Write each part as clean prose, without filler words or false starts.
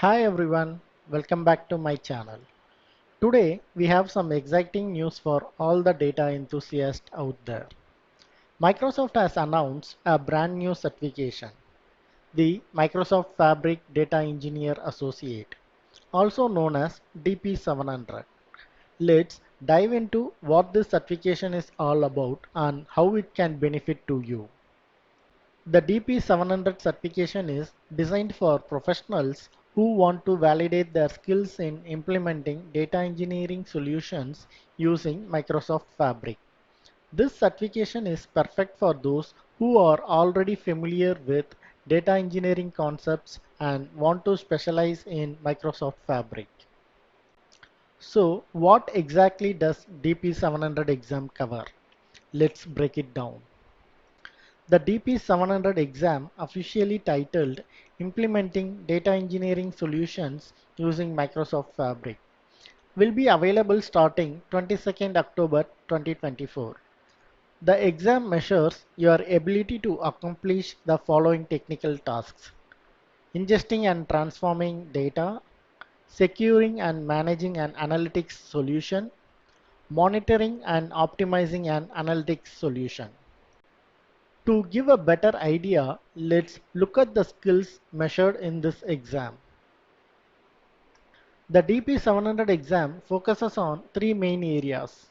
Hi everyone, welcome back to my channel. Today we have some exciting news for all the data enthusiasts out there. Microsoft has announced a brand new certification, the Microsoft Fabric Data Engineer Associate, also known as DP-700. Let's dive into what this certification is all about and how it can benefit to you. The DP-700 certification is designed for professionals who want to validate their skills in implementing data engineering solutions using Microsoft Fabric. This certification is perfect for those who are already familiar with data engineering concepts and want to specialize in Microsoft Fabric. So, what exactly does DP-700 exam cover? Let's break it down. The DP-700 exam, officially titled Implementing Data Engineering Solutions Using Microsoft Fabric, will be available starting 22nd October 2024. The exam measures your ability to accomplish the following technical tasks: ingesting and transforming data, securing and managing an analytics solution, monitoring and optimizing an analytics solution. To give a better idea, let's look at the skills measured in this exam. The DP-700 exam focuses on three main areas: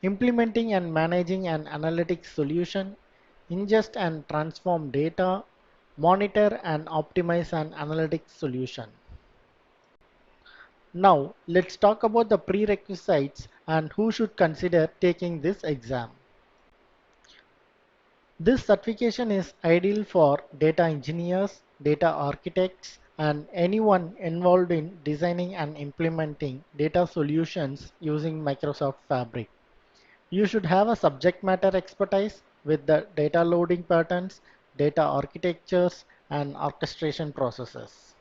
implementing and managing an analytics solution, ingest and transform data, monitor and optimize an analytics solution. Now, let's talk about the prerequisites and who should consider taking this exam. This certification is ideal for data engineers, data architects, and anyone involved in designing and implementing data solutions using Microsoft Fabric. You should have a subject matter expertise with the data loading patterns, data architectures, and orchestration processes.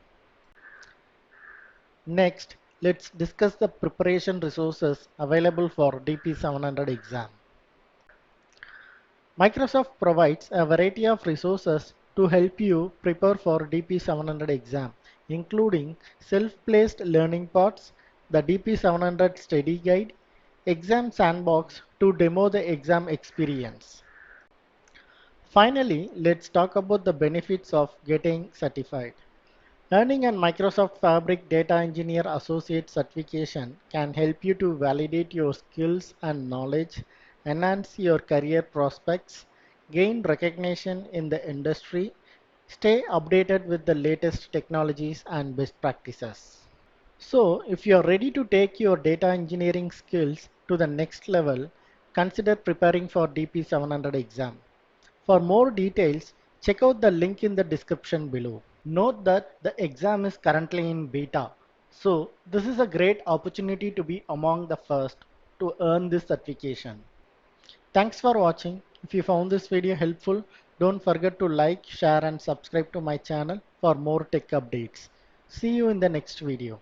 Next, let's discuss the preparation resources available for DP-700 exam. Microsoft provides a variety of resources to help you prepare for DP-700 exam, including self-placed learning pods, the DP-700 study guide, exam sandbox to demo the exam experience. Finally, let's talk about the benefits of getting certified. Earning an Microsoft Fabric Data Engineer Associate certification can help you to validate your skills and knowledge, enhance your career prospects, gain recognition in the industry, stay updated with the latest technologies and best practices. So, if you are ready to take your data engineering skills to the next level, consider preparing for DP-700 exam. For more details, check out the link in the description below. Note that the exam is currently in beta, so this is a great opportunity to be among the first to earn this certification. Thanks for watching. If you found this video helpful, don't forget to like, share and subscribe to my channel for more tech updates. See you in the next video.